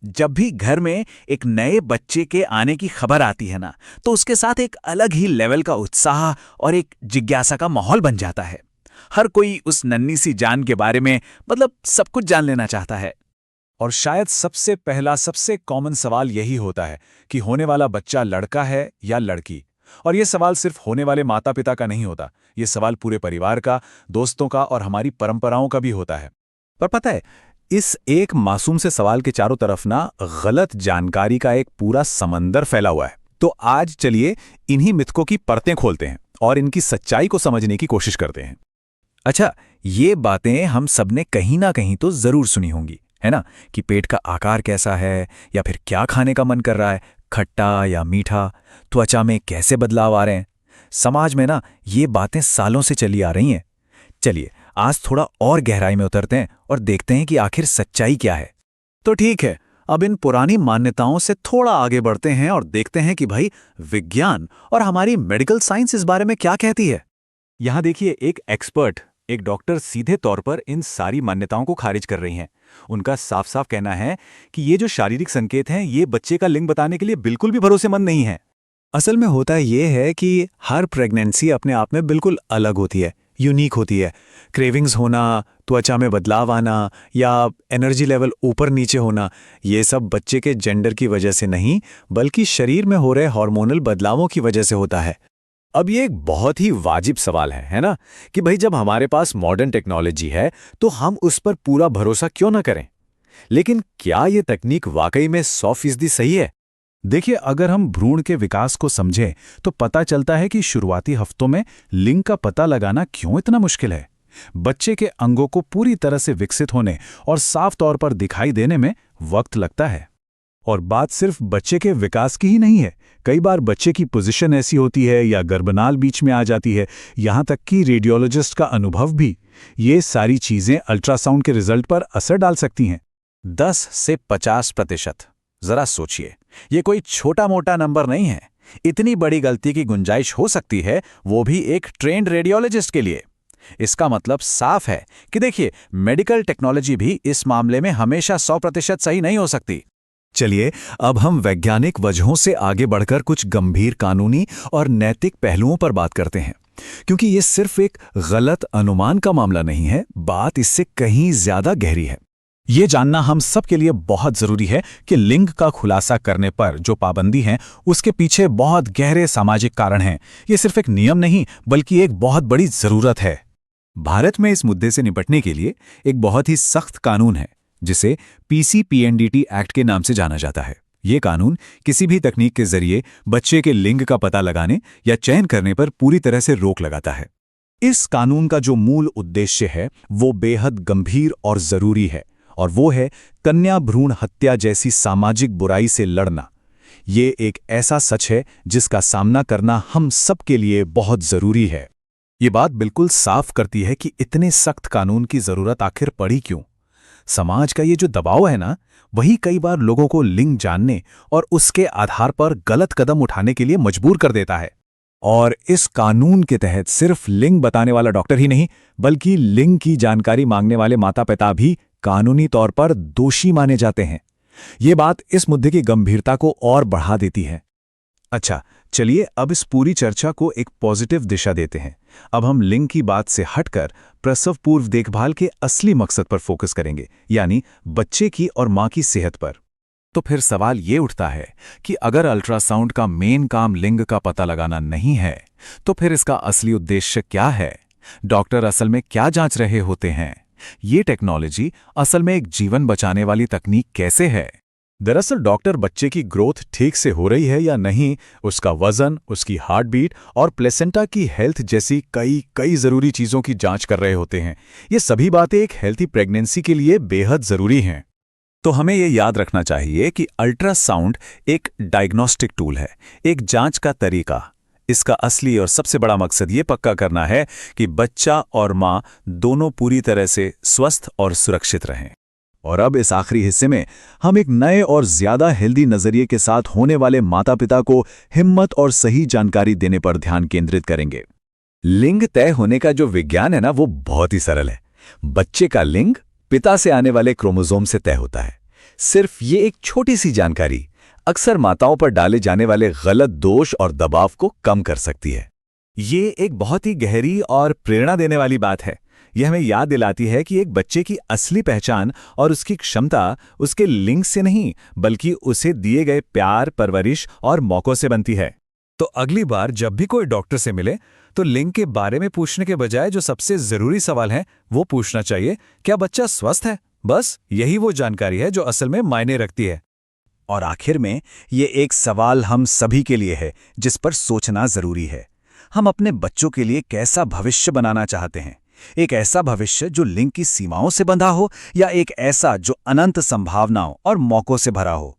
जब भी घर में एक नए बच्चे के आने की खबर आती है ना, तो उसके साथ एक अलग ही लेवल का उत्साह और एक जिज्ञासा का माहौल बन जाता है। हर कोई उस नन्ही सी जान के बारे में सब कुछ जान लेना चाहता है। और शायद सबसे पहला सबसे कॉमन सवाल यही होता है कि होने वाला बच्चा लड़का है या लड़की। और ये सवाल सिर्फ होने वाले माता पिता का नहीं होता, ये सवाल पूरे परिवार का, दोस्तों का और हमारी परंपराओं का भी होता है। पर पता है, इस एक मासूम से सवाल के चारों तरफ ना गलत जानकारी का एक पूरा समंदर फैला हुआ है। तो आज चलिए इन्हीं मिथकों की परतें खोलते हैं और इनकी सच्चाई को समझने की कोशिश करते हैं। अच्छा, ये बातें हम सबने कहीं ना कहीं तो जरूर सुनी होंगी, है ना? कि पेट का आकार कैसा है, या फिर क्या खाने का मन कर रहा है, खट्टा या मीठा, त्वचा में कैसे बदलाव आ रहे हैं। समाज में ना ये बातें सालों से चली आ रही हैं। चलिए आज थोड़ा और गहराई में उतरते हैं और देखते हैं कि आखिर सच्चाई क्या है। तो ठीक है, अब इन पुरानी मान्यताओं से थोड़ा आगे बढ़ते हैं और देखते हैं कि भाई विज्ञान और हमारी मेडिकल साइंस इस बारे में क्या कहती है। यहां देखिए, एक एक्सपर्ट, एक डॉक्टर सीधे तौर पर इन सारी मान्यताओं को खारिज कर रही हैं। उनका साफ साफ कहना है कि ये जो शारीरिक संकेत हैं, ये बच्चे का लिंग बताने के लिए बिल्कुल भी भरोसेमंद नहीं है। असल में होता ये है कि हर प्रेगनेंसी अपने आप में बिल्कुल अलग होती है, यूनिक होती है। क्रेविंग्स होना, त्वचा में बदलाव आना या एनर्जी लेवल ऊपर नीचे होना, ये सब बच्चे के जेंडर की वजह से नहीं, बल्कि शरीर में हो रहे हार्मोनल बदलावों की वजह से होता है। अब ये एक बहुत ही वाजिब सवाल है ना, कि भाई जब हमारे पास मॉडर्न टेक्नोलॉजी है तो हम उस पर पूरा भरोसा क्यों ना करें। लेकिन क्या ये तकनीक वाकई में 100% सही है? देखिए, अगर हम भ्रूण के विकास को समझें तो पता चलता है कि शुरुआती हफ्तों में लिंग का पता लगाना क्यों इतना मुश्किल है। बच्चे के अंगों को पूरी तरह से विकसित होने और साफ तौर पर दिखाई देने में वक्त लगता है। और बात सिर्फ बच्चे के विकास की ही नहीं है। कई बार बच्चे की पोजीशन ऐसी होती है या गर्भनाल बीच में आ जाती है, यहां तक कि रेडियोलॉजिस्ट का अनुभव भी। ये सारी चीजें अल्ट्रासाउंड के रिजल्ट पर असर डाल सकती हैं। 10 से 50%। जरा सोचिए, ये कोई छोटा मोटा नंबर नहीं है। इतनी बड़ी गलती की गुंजाइश हो सकती है, वो भी एक ट्रेंड रेडियोलॉजिस्ट के लिए। इसका मतलब साफ है कि देखिए, मेडिकल टेक्नोलॉजी भी इस मामले में हमेशा 100% सही नहीं हो सकती। चलिए अब हम वैज्ञानिक वजहों से आगे बढ़कर कुछ गंभीर कानूनी और नैतिक पहलुओं पर बात करते हैं, क्योंकि ये सिर्फ एक गलत अनुमान का मामला नहीं है, बात इससे कहीं ज्यादा गहरी है। ये जानना हम सब के लिए बहुत जरूरी है कि लिंग का खुलासा करने पर जो पाबंदी है, उसके पीछे बहुत गहरे सामाजिक कारण हैं। ये सिर्फ एक नियम नहीं, बल्कि एक बहुत बड़ी जरूरत है। भारत में इस मुद्दे से निपटने के लिए एक बहुत ही सख्त कानून है, जिसे पीसी-पीएनडीटी एक्ट के नाम से जाना जाता है। ये कानून किसी भी तकनीक के जरिए बच्चे के लिंग का पता लगाने या चयन करने पर पूरी तरह से रोक लगाता है। इस कानून का जो मूल उद्देश्य है, वो बेहद गंभीर और जरूरी है, और वो है कन्या भ्रूण हत्या जैसी सामाजिक बुराई से लड़ना। ये एक ऐसा सच है जिसका सामना करना हम सब के लिए बहुत जरूरी है। ये बात बिल्कुल साफ करती है कि इतने सख्त कानून की जरूरत आखिर पड़ी क्यों। समाज का ये जो दबाव है ना, वही कई बार लोगों को लिंग जानने और उसके आधार पर गलत कदम उठाने के लिए मजबूर कर देता है। और इस कानून के तहत सिर्फ लिंग बताने वाला डॉक्टर ही नहीं, बल्कि लिंग की जानकारी मांगने वाले माता पिता भी कानूनी तौर पर दोषी माने जाते हैं। ये बात इस मुद्दे की गंभीरता को और बढ़ा देती है। अच्छा, चलिए अब इस पूरी चर्चा को एक पॉजिटिव दिशा देते हैं। अब हम लिंग की बात से हटकर प्रसव पूर्व देखभाल के असली मकसद पर फोकस करेंगे, यानी बच्चे की और मां की सेहत पर। तो फिर सवाल ये उठता है कि अगर अल्ट्रासाउंड का मेन काम लिंग का पता लगाना नहीं है, तो फिर इसका असली उद्देश्य क्या है? डॉक्टर असल में क्या जांच रहे होते हैं? ये टेक्नोलॉजी असल में एक जीवन बचाने वाली तकनीक कैसे है? दरअसल डॉक्टर बच्चे की ग्रोथ ठीक से हो रही है या नहीं, उसका वजन, उसकी हार्ट बीट और प्लेसेंटा की हेल्थ जैसी कई जरूरी चीजों की जांच कर रहे होते हैं। ये सभी बातें एक हेल्थी प्रेगनेंसी के लिए बेहद जरूरी हैं। तो हमें ये याद रखना चाहिए कि अल्ट्रासाउंड एक डायग्नोस्टिक टूल है, एक जांच का तरीका। इसका असली और सबसे बड़ा मकसद ये पक्का करना है कि बच्चा और मां दोनों पूरी तरह से स्वस्थ और सुरक्षित रहें। और अब इस आखिरी हिस्से में हम एक नए और ज्यादा हेल्दी नजरिए के साथ होने वाले माता पिता को हिम्मत और सही जानकारी देने पर ध्यान केंद्रित करेंगे। लिंग तय होने का जो विज्ञान है ना, वो बहुत ही सरल है। बच्चे का लिंग पिता से आने वाले क्रोमोसोम से तय होता है। सिर्फ ये एक छोटी सी जानकारी अक्सर माताओं पर डाले जाने वाले गलत दोष और दबाव को कम कर सकती है। ये एक बहुत ही गहरी और प्रेरणा देने वाली बात है। यह हमें याद दिलाती है कि एक बच्चे की असली पहचान और उसकी क्षमता उसके लिंग से नहीं, बल्कि उसे दिए गए प्यार, परवरिश और मौकों से बनती है। तो अगली बार जब भी कोई डॉक्टर से मिले तो लिंग के बारे में पूछने के बजाय जो सबसे जरूरी सवाल है वो पूछना चाहिए, क्या बच्चा स्वस्थ है? बस यही वो जानकारी है जो असल में मायने रखती है। और आखिर में ये एक सवाल हम सभी के लिए है जिस पर सोचना जरूरी है। हम अपने बच्चों के लिए कैसा भविष्य बनाना चाहते हैं? एक ऐसा भविष्य जो लिंग की सीमाओं से बंधा हो, या एक ऐसा जो अनंत संभावनाओं और मौकों से भरा हो?